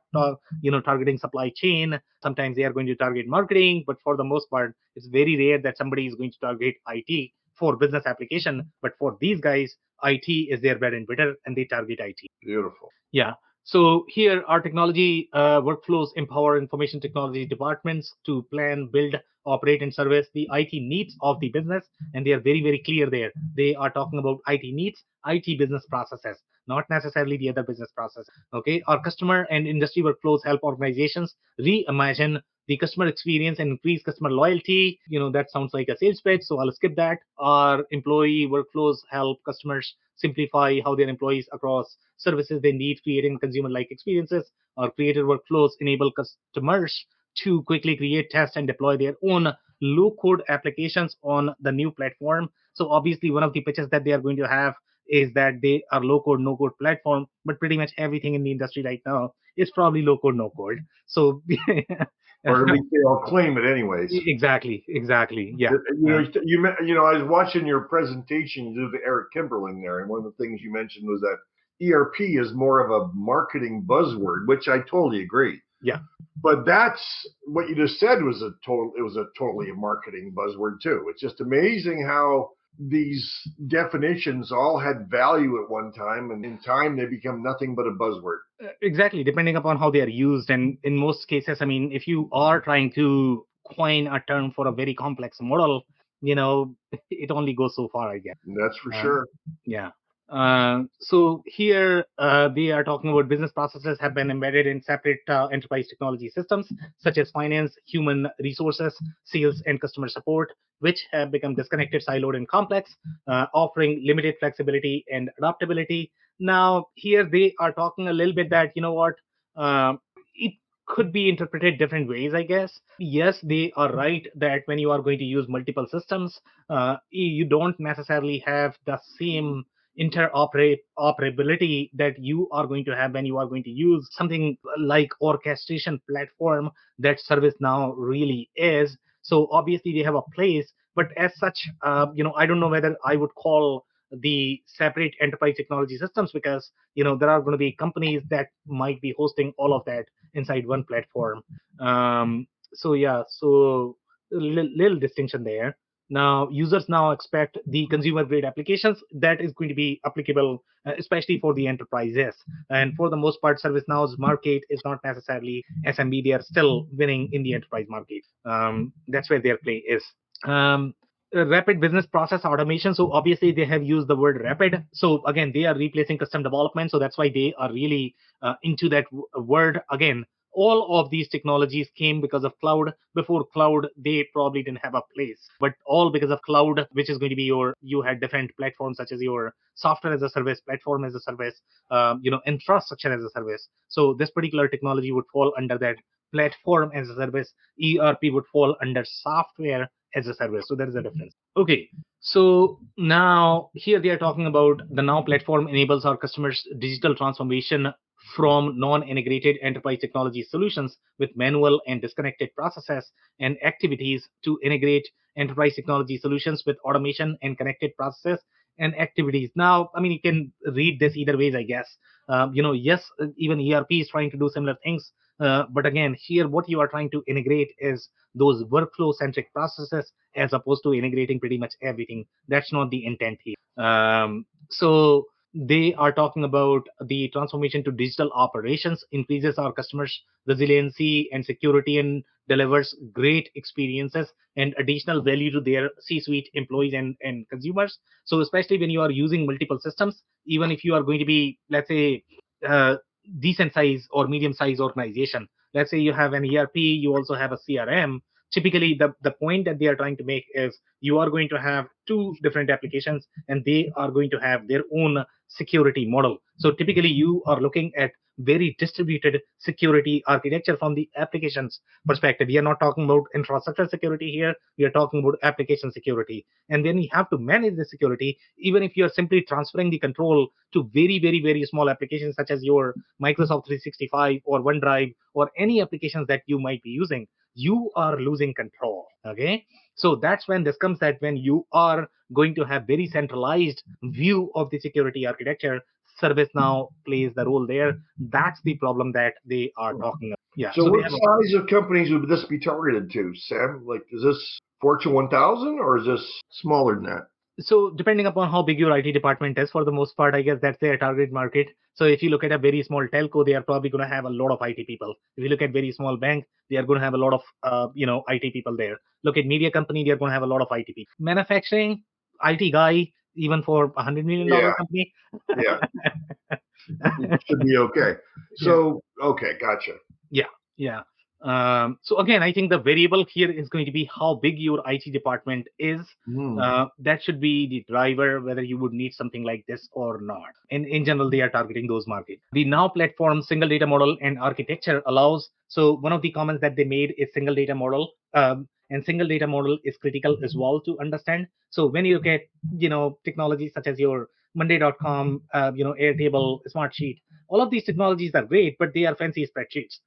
targeting supply chain. Sometimes they are going to target marketing, but for the most part, it's very rare that somebody is going to target IT for business application. But for these guys, IT is their bread and butter, and they target IT. Beautiful. Yeah. So here, our technology workflows empower information technology departments to plan, build, operate, and service the IT needs of the business, and they are very, very clear there. They are talking about IT needs, IT business processes, not necessarily the other business process. Okay. Our customer and industry workflows help organizations reimagine the customer experience and increase customer loyalty. That sounds like a sales pitch, so I'll skip that. Our employee workflows help customers simplify how their employees across services they need, creating consumer-like experiences. Our creator workflows enable customers to quickly create, test, and deploy their own low code applications on the new platform. So obviously one of the pitches that they are going to have is that they are low code, no code platform, but pretty much everything in the industry right now is probably low code, no code. So Or at least they all claim it anyways. exactly. Yeah. I was watching your presentation, you did the Eric Kimberling there, and one of the things you mentioned was that ERP is more of a marketing buzzword, which I totally agree. Yeah. But that's what you just said was totally a marketing buzzword too. It's just amazing how these definitions all had value at one time, and in time they become nothing but a buzzword. Exactly, depending upon how they are used. And in most cases, I mean, if you are trying to coin a term for a very complex model, it only goes so far, I guess. That's for sure. Yeah. So here they are talking about business processes have been embedded in separate enterprise technology systems such as finance, human resources, sales, and customer support, which have become disconnected, siloed, and complex, offering limited flexibility and adaptability. Now, here they are talking a little bit that, it could be interpreted different ways, I guess. Yes, they are right that when you are going to use multiple systems, you don't necessarily have the same interoperability that you are going to have when you are going to use something like orchestration platform that ServiceNow really is. So obviously they have a place, but as such, I don't know whether I would call the separate enterprise technology systems, because there are going to be companies that might be hosting all of that inside one platform. So yeah, so little distinction there. Now, users now expect the consumer grade applications that is going to be applicable, especially for the enterprises. And for the most part, ServiceNow's market is not necessarily SMB. They are still winning in the enterprise market. That's where their play is. Rapid business process automation. So obviously they have used the word rapid. So again, they are replacing custom development. So that's why they are really into that word. Again, all of these technologies came because of cloud. Before cloud, they probably didn't have a place, but all because of cloud, which is going to be you had different platforms such as your software as a service, platform as a service, infrastructure as a service. So this particular technology would fall under that platform as a service. ERP would fall under software as a service. So there is a difference. Okay. So now here they are talking about the Now platform enables our customers digital transformation from non-integrated enterprise technology solutions with manual and disconnected processes and activities to integrate enterprise technology solutions with automation and connected processes and activities. Now, I mean, you can read this either ways, I guess. Yes, even ERP is trying to do similar things. But again, here what you are trying to integrate is those workflow-centric processes as opposed to integrating pretty much everything. That's not the intent here. So they are talking about the transformation to digital operations increases our customers' resiliency and security and delivers great experiences and additional value to their C-suite employees and consumers. So especially when you are using multiple systems, even if you are going to be, let's say, decent size or medium size organization, let's say you have an ERP, you also have a CRM. Typically, the point that they are trying to make is you are going to have two different applications and they are going to have their own security model. So typically, you are looking at very distributed security architecture from the applications perspective. We are not talking about infrastructure security here. We are talking about application security. And then you have to manage the security, even if you are simply transferring the control to very, very, very small applications such as your Microsoft 365 or OneDrive or any applications that you might be using. You are losing control. Okay. So that's when this comes, that when you are going to have very centralized view of the security architecture, ServiceNow plays the role there. That's the problem that they are talking about. Yeah. So what size of companies would this be targeted to, Sam? Like, is this Fortune 1000 or is this smaller than that? So depending upon how big your IT department is, for the most part, I guess that's their target market. So if you look at a very small telco, they are probably going to have a lot of IT people. If you look at very small bank, they are going to have a lot of IT people there. Look at media company, they are going to have a lot of IT people. Manufacturing, IT guy, even for $100 million company. Yeah. It should be okay. So, okay, gotcha. Yeah. So again, I think the variable here is going to be how big your IT department is. That should be the driver, whether you would need something like this or not. And in general, they are targeting those markets. The Now platform single data model and architecture allows. So one of the comments that they made is single data model. and single data model is critical as well to understand. So when you look at, technologies such as your Monday.com, Airtable, Smartsheet, all of these technologies are great, but they are fancy spreadsheets.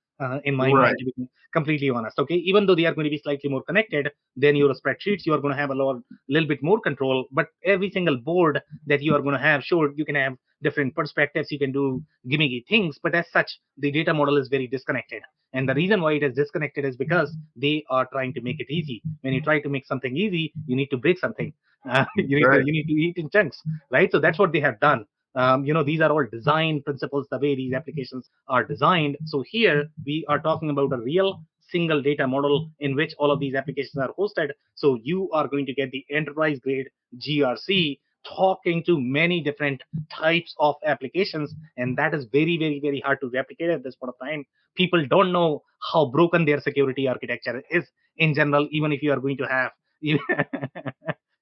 In my Right. mind, to be completely honest, okay, even though they are going to be slightly more connected than your spreadsheets, you are going to have a little bit more control. But every single board that you are going to have, sure, you can have different perspectives, you can do gimmicky things, but as such, the data model is very disconnected. And the reason why it is disconnected is because they are trying to make it easy. When you try to make something easy, you need to break something. Right. You need to eat in chunks, right? So that's what they have done. These are all design principles, the way these applications are designed. So here we are talking about a real single data model in which all of these applications are hosted. So you are going to get the enterprise grade GRC talking to many different types of applications, and that is very, very, very hard to replicate at this point of time. People don't know how broken their security architecture is in general, even if you are going to have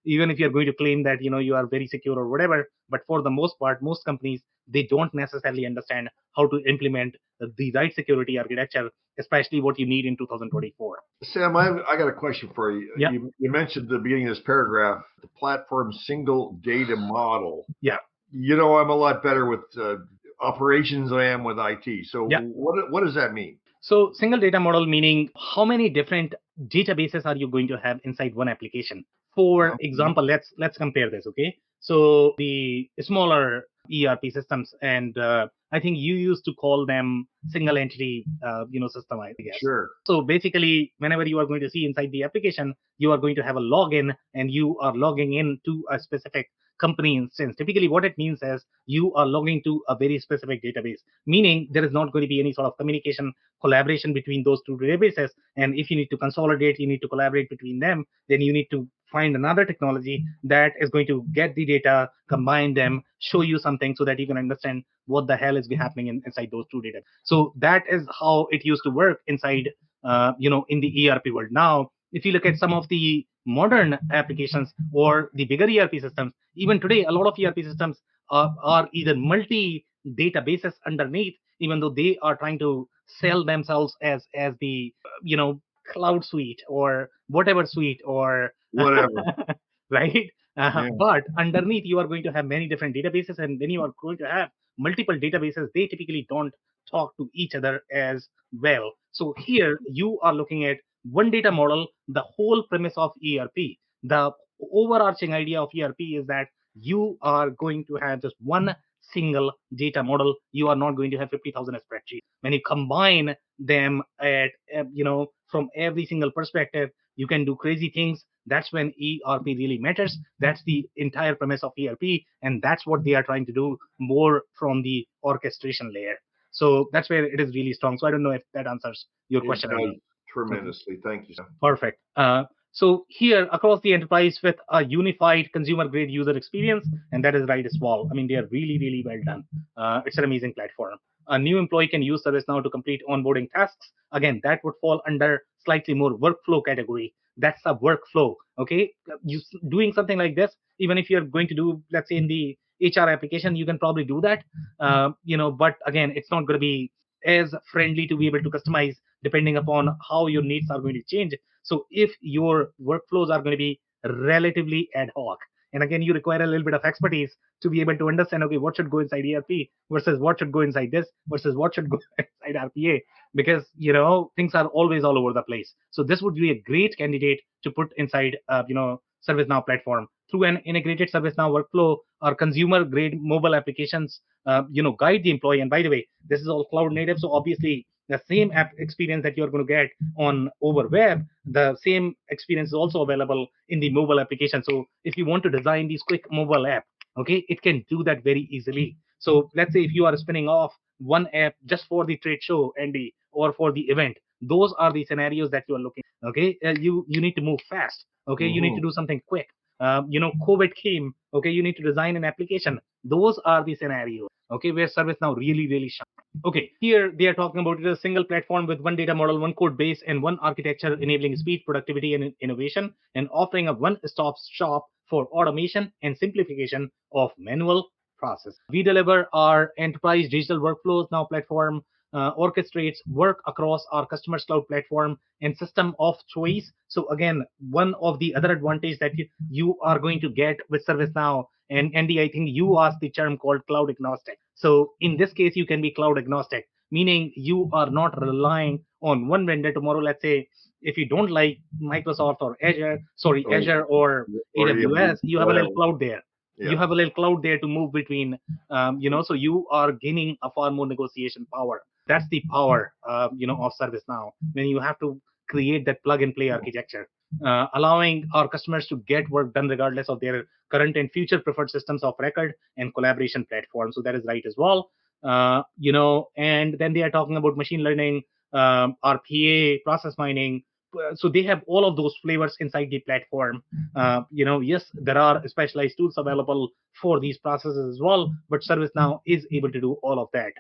even if you're going to claim that you are very secure or whatever. But for the most part, most companies, they don't necessarily understand how to implement the right security architecture, especially what you need in 2024. Sam, I got a question for you. Yeah. You mentioned at the beginning of this paragraph the platform single data model. Yeah. I'm a lot better with operations than I am with IT. So Yeah. what does that mean? So single data model meaning how many different databases are you going to have inside one application? For example, let's compare this, okay? So the smaller ERP systems, and I think you used to call them single entity, system, I guess. Sure. So basically, whenever you are going to see inside the application, you are going to have a login, and you are logging in to a specific company instance. Typically, what it means is you are logging to a very specific database, meaning there is not going to be any sort of communication collaboration between those two databases. And if you need to consolidate, you need to collaborate between them, then you need to find another technology that is going to get the data, combine them, show you something so that you can understand what the hell is happening inside those two data. So that is how it used to work inside, in the ERP world. Now, if you look at some of the modern applications or the bigger ERP systems, even today, a lot of ERP systems are either multi databases underneath, even though they are trying to sell themselves as the cloud suite or whatever suite or Whatever. right. Yeah. But underneath you are going to have many different databases, and when you are going to have multiple databases, they typically don't talk to each other as well. So here you are looking at one data model. The whole premise of ERP, the overarching idea of ERP is that you are going to have just one single data model. You are not going to have 50,000 spreadsheets. When you combine them at from every single perspective, you can do crazy things. That's when ERP really matters. That's the entire premise of ERP, and that's what they are trying to do more from the orchestration layer. So that's where it is really strong. So I don't know if that answers your question. It does tremendously. Thank you, Sam. Perfect. So here across the enterprise with a unified consumer grade user experience, and that is right as well. I mean, they are really, really well done. It's an amazing platform. A new employee can use ServiceNow to complete onboarding tasks. Again, that would fall under slightly more workflow category. That's a workflow. Okay, you doing something like this, even if you're going to do, let's say in the HR application, you can probably do that. But again, it's not going to be as friendly to be able to customize depending upon how your needs are going to change. So if your workflows are going to be relatively ad hoc, and again, you require a little bit of expertise to be able to understand, okay, what should go inside ERP versus what should go inside this versus what should go inside RPA, because things are always all over the place. So this would be a great candidate to put inside, ServiceNow platform through an integrated ServiceNow workflow or consumer grade mobile applications. Guide the employee. And by the way, this is all cloud native, so obviously the same app experience that you're going to get on over web, the same experience is also available in the mobile application. So if you want to design these quick mobile app, okay, it can do that very easily. So let's say if you are spinning off one app just for the trade show, Andy, or for the event, those are the scenarios that you are looking. Okay, you need to move fast. Okay, you need to do something quick. COVID came. Okay, you need to design an application. Those are the scenarios. Okay, where ServiceNow really, really shines. Okay, here they are talking about it as a single platform with one data model, one code base, and one architecture enabling speed, productivity, and innovation, and offering a one-stop shop for automation and simplification of manual process. We deliver our enterprise digital workflows now platform orchestrates work across our customer's cloud platform and system of choice. So again, one of the other advantage that you are going to get with ServiceNow, and Andy, I think you asked the term called cloud agnostic. So in this case, you can be cloud agnostic, meaning you are not relying on one vendor. Tomorrow, let's say if you don't like Microsoft or Azure or or you AWS, you have a whatever. little cloud there. You Yeah. have a little cloud there to move between, so you are gaining a far more negotiation power. That's the power, of ServiceNow, when you have to create that plug and play architecture, allowing our customers to get work done regardless of their current and future preferred systems of record and collaboration platforms. So that is right as well. And then they are talking about machine learning, RPA, process mining. So they have all of those flavors inside the platform. Yes, there are specialized tools available for these processes as well, but ServiceNow is able to do all of that,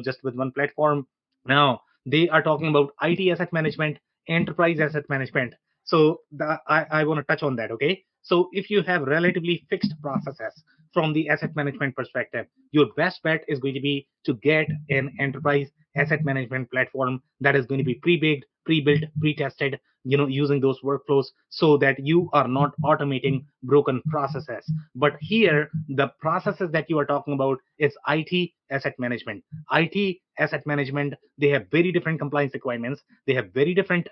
just with one platform. Now they are talking about IT asset management, enterprise asset management. So I want to touch on that. Okay, so if you have relatively fixed processes from the asset management perspective, your best bet is going to be to get an enterprise asset management platform that is going to be pre-baked, pre-built, pre-tested, using those workflows, so that you are not automating broken processes. But here, the processes that you are talking about is IT asset management. IT asset management, they have very different compliance requirements. They have very different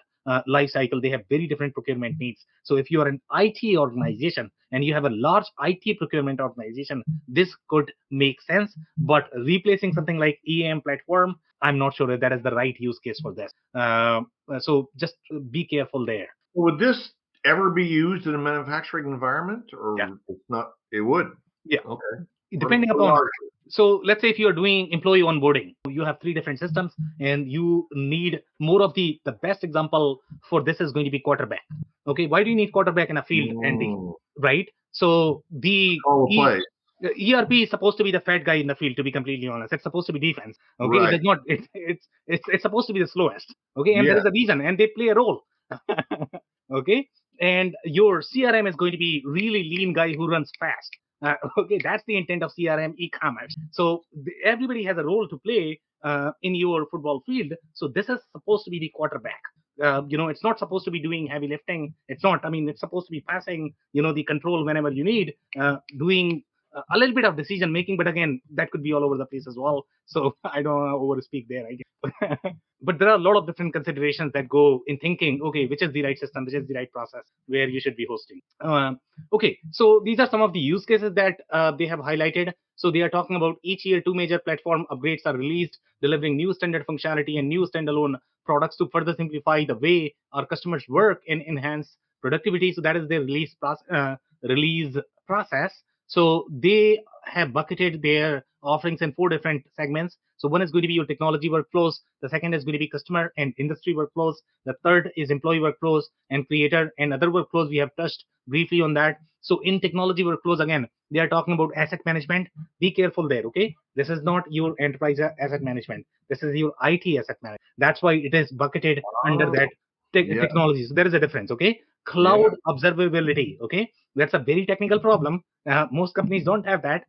life cycle. They have very different procurement needs. So if you are an IT organization and you have a large IT procurement organization, this could make sense. But replacing something like EAM platform, I'm not sure that is the right use case for this. So just be careful there. Would this ever be used in a manufacturing environment, Yeah. or it's not? It would. Yeah. Okay. Depending upon, so let's say if you're doing employee onboarding, you have three different systems and you need more of the best example for this is going to be quarterback. Okay, why do you need quarterback in a field, Andy? Right? So Call the play. the ERP is supposed to be the fat guy in the field, to be completely honest. It's supposed to be defense. Okay, it Right. does not, it's supposed to be the slowest. Okay, and there Yeah. is a reason, and they play a role. Okay, and your CRM is going to be really lean guy who runs fast. Okay, that's the intent of CRM e-commerce. So everybody has a role to play in your football field. So this is supposed to be the quarterback. It's not supposed to be doing heavy lifting. It's not. I mean, it's supposed to be passing, the control whenever you need, doing a little bit of decision making. But again, that could be all over the place as well. So I don't want to over speak there, I guess. But there are a lot of different considerations that go in thinking, okay, which is the right system, which is the right process where you should be hosting. Okay, so these are some of the use cases that they have highlighted. So they are talking about each year, two major platform upgrades are released, delivering new standard functionality and new standalone products to further simplify the way our customers work and enhance productivity. So that is their release process. So they have bucketed their offerings in four different segments. So one is going to be your technology workflows. The second is going to be customer and industry workflows. The third is employee workflows and creator and other workflows. We have touched briefly on that. So in technology workflows, again, they are talking about asset management. Be careful there, okay? This is not your enterprise asset management. This is your IT asset management. That's why it is bucketed under that technology. So there is a difference, okay? Cloud observability, okay? That's a very technical problem. Most companies don't have that.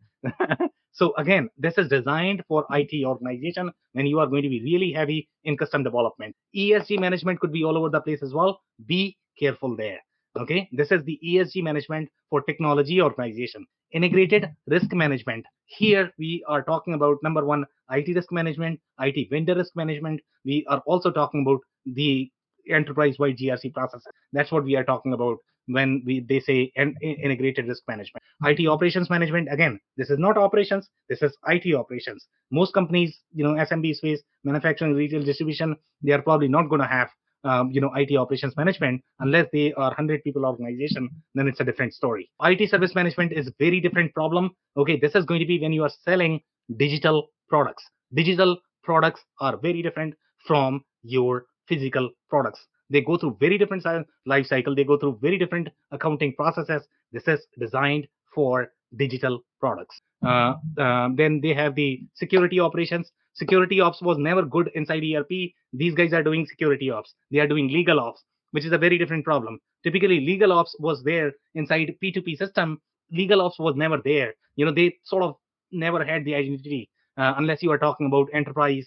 So again, this is designed for IT organization when you are going to be really heavy in custom development. ESG management could be all over the place as well. Be careful there. Okay, this is the ESG management for technology organization. Integrated risk management. Here we are talking about number one, IT risk management, IT vendor risk management. We are also talking about the enterprise-wide GRC process. That's what we are talking about when they say integrated risk management. IT operations management, again, this is not operations, this is IT operations. Most companies, SMB space, manufacturing, retail, distribution, they are probably not going to have IT operations management unless they are 100 people organization. Then it's a different story. IT service management is a very different problem. Okay, this is going to be when you are selling digital products. Digital products are very different from your physical products. They go through very different life cycle. They go through very different accounting processes. This is designed for digital products. Then they have the security operations. Security ops was never good inside ERP. These guys are doing security ops. They are doing legal ops, which is a very different problem. Typically, legal ops was there inside P2P system. Legal ops was never there. They sort of never had the identity unless you are talking about enterprise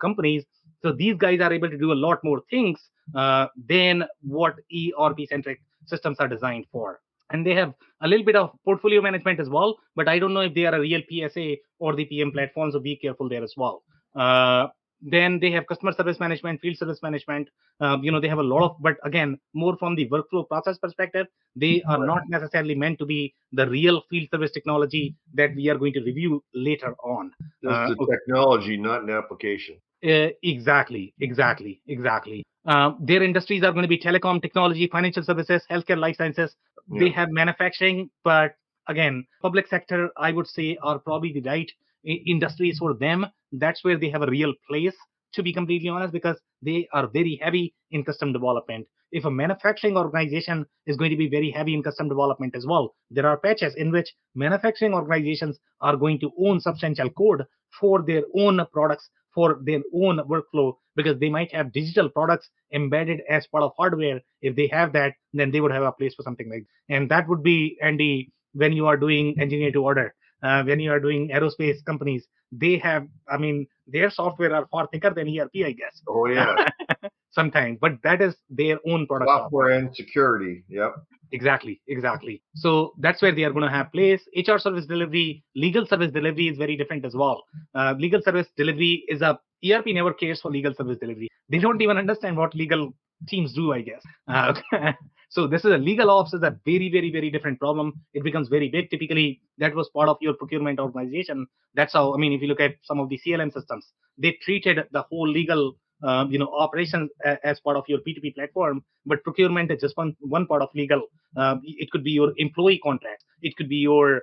companies. So these guys are able to do a lot more things than what ERP centric systems are designed for. And they have a little bit of portfolio management as well, but I don't know if they are a real PSA or the PM platform, so be careful there as well. uh, then they have customer service management, field service management. They have a lot of, but again, more from the workflow process perspective. They are not necessarily meant to be the real field service technology that we are going to review later on. Just the Okay. technology, not an application. Exactly. Their industries are going to be telecom, technology, financial services, healthcare, life sciences. They Yeah. have manufacturing, but again, public sector, I would say, are probably the right industries for them. That's where they have a real place, to be completely honest, because they are very heavy in custom development. If a manufacturing organization is going to be very heavy in custom development as well, there are patches in which manufacturing organizations are going to own substantial code for their own products, for their own workflow, because they might have digital products embedded as part of hardware. If they have that, then they would have a place for something like that. And that would be, Andy, when you are doing engineer to order, when you are doing aerospace companies, they have, I mean, their software are far thicker than ERP, I guess. Oh yeah. Sometimes, but that is their own product Software offering. and security. Yep. Exactly. So that's where they are going to have place. HR service delivery, legal service delivery is very different as well. Legal service delivery is a ERP never cares for legal service delivery. They don't even understand what legal teams do, I guess. So this is a legal ops is a very different problem. It becomes very big. Typically, that was part of your procurement organization. That's how, I mean, if you look at some of the CLM systems, they treated the whole legal operations as part of your P2P platform, but procurement is just one part of legal. It could be your employee contracts, it could be your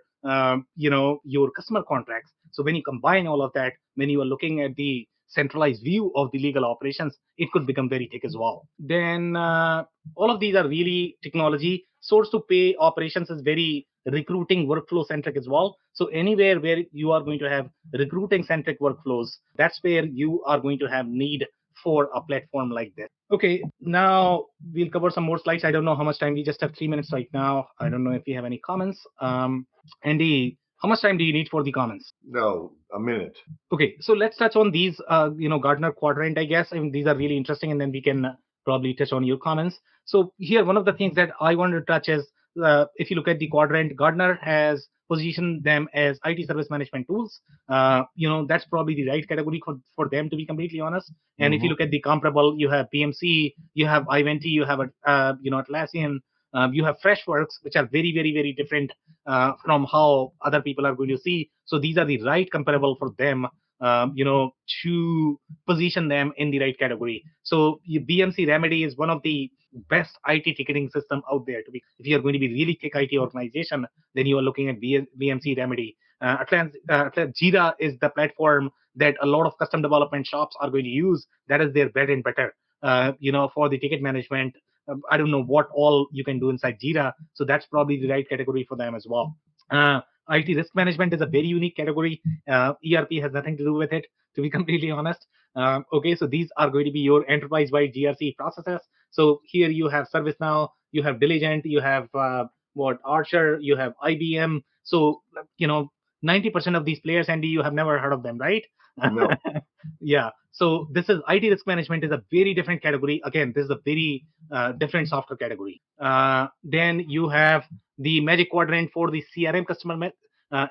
your customer contracts. So when you combine all of that, when you are looking at the centralized view of the legal operations, it could become very thick as well. Then all of these are really technology. Source to pay operations is very recruiting workflow centric as well. So anywhere where you are going to have recruiting centric workflows, that's where you are going to have need for a platform like this. Okay, now we'll cover some more slides. I don't know how much time. We just have 3 minutes right now. I don't know if you have any comments. Andy, how much time do you need for the comments? No, a minute. Okay, so let's touch on these, Gartner quadrant, I guess. I mean, these are really interesting, and then we can probably touch on your comments. So here, one of the things that I wanted to touch is, if you look at the quadrant, Gartner has positioned them as IT service management tools. That's probably the right category for them, to be completely honest. And if you look at the comparable, you have PMC, you have Ivanti, you have Atlassian, you have Freshworks, which are very different from how other people are going to see. So these are the right comparable for them, to position them in the right category. So BMC Remedy is one of the best IT ticketing system out there. To be, if you are going to be really thick IT organization, then you are looking at BMC Remedy. Jira is the platform that a lot of custom development shops are going to use. That is their bread and butter. For the ticket management. I don't know what all you can do inside Jira, so that's probably the right category for them as well. IT risk management is a very unique category. ERP has nothing to do with it, to be completely honest. Okay, so these are going to be your enterprise-wide GRC processes. So here you have ServiceNow, you have Diligent, you have Archer, you have IBM. So 90% of these players, Andy, you have never heard of them, right? No. Yeah. So this is IT risk management is a very different category. Again, this is a very different software category. Then you have the magic quadrant for the CRM customer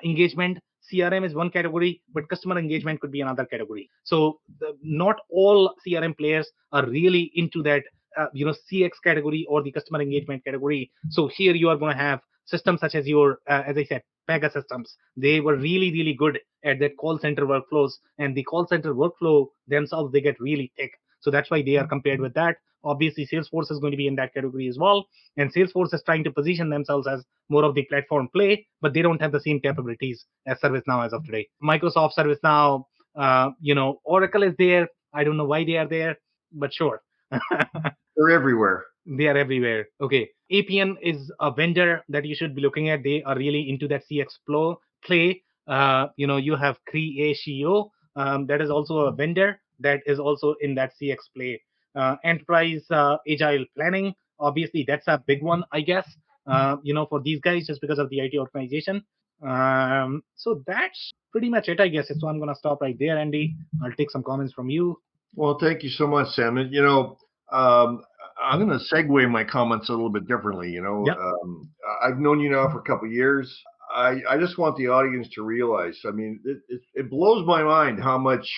engagement. CRM is one category, but customer engagement could be another category. So not all CRM players are really into that CX category or the customer engagement category. So here you are going to have systems such as your, as I said, Pega systems. They were really good at that call center workflows, and the call center workflow themselves, they get really thick. So that's why they are compared with that. Obviously, Salesforce is going to be in that category as well. And Salesforce is trying to position themselves as more of the platform play, but they don't have the same capabilities as ServiceNow as of today. Microsoft ServiceNow, Oracle is there. I don't know why they are there, but sure. They're everywhere. They are everywhere. Okay. APN is a vendor that you should be looking at. They are really into that CX play. You have Creatio. That is also a vendor that is also in that CX play. Enterprise agile planning. Obviously, that's a big one, I guess. For these guys, just because of the IT organization. So that's pretty much it, I guess. So I'm gonna stop right there, Andy. I'll take some comments from you. Well, thank you so much, Sam. And, I'm going to segue my comments a little bit differently. Yep. I've known you now for a couple of years. I just want the audience to realize, I mean, it blows my mind how much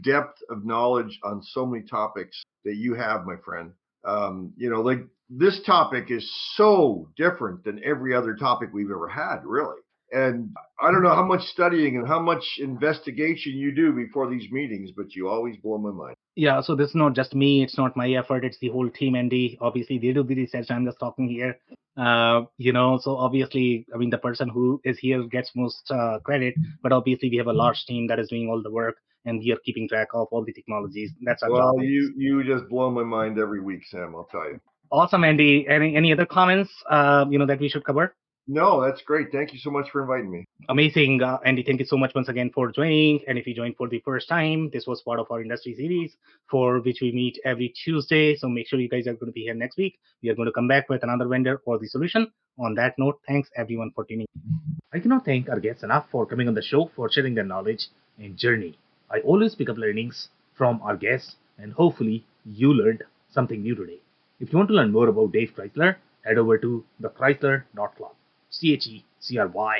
depth of knowledge on so many topics that you have, my friend. Like this topic is so different than every other topic we've ever had, really. And I don't know how much studying and how much investigation you do before these meetings, but you always blow my mind. Yeah, so this is not just me, it's not my effort, it's the whole team, Andy. Obviously, they do the research, I'm just talking here. So obviously, I mean, the person who is here gets most credit, but obviously, we have a large team that is doing all the work and we are keeping track of all the technologies. That's our job. Well, you just blow my mind every week, Sam, I'll tell you. Awesome, Andy. Any other comments, that we should cover? No, that's great. Thank you so much for inviting me. Amazing. Andy, thank you so much once again for joining. And if you joined for the first time, this was part of our industry series for which we meet every Tuesday. So make sure you guys are going to be here next week. We are going to come back with another vendor for the solution. On that note, thanks everyone for tuning in. I cannot thank our guests enough for coming on the show, for sharing their knowledge and journey. I always pick up learnings from our guests, and hopefully you learned something new today. If you want to learn more about Dave Chrysler, head over to thechrysler.club. CHECRYSLER.CLUB.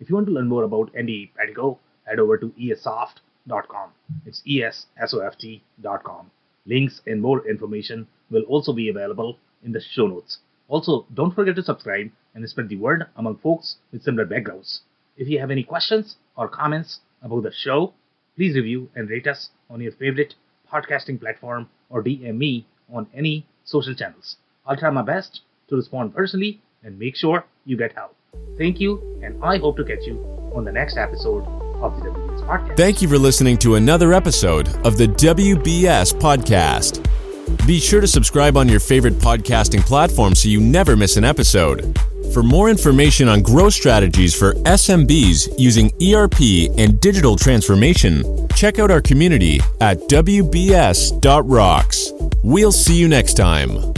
If you want to learn more about Andy Pratico, head over to essoft.com. It's ESSOFT.com. Links and more information will also be available in the show notes. Also, don't forget to subscribe and spread the word among folks with similar backgrounds. If you have any questions or comments about the show, please review and rate us on your favorite podcasting platform or DM me on any social channels. I'll try my best to respond personally and make sure you get help. Thank you, and I hope to catch you on the next episode of the WBS Podcast. Thank you for listening to another episode of the WBS Podcast. Be sure to subscribe on your favorite podcasting platform so you never miss an episode. For more information on growth strategies for SMBs using ERP and digital transformation, check out our community at WBS.rocks. We'll see you next time.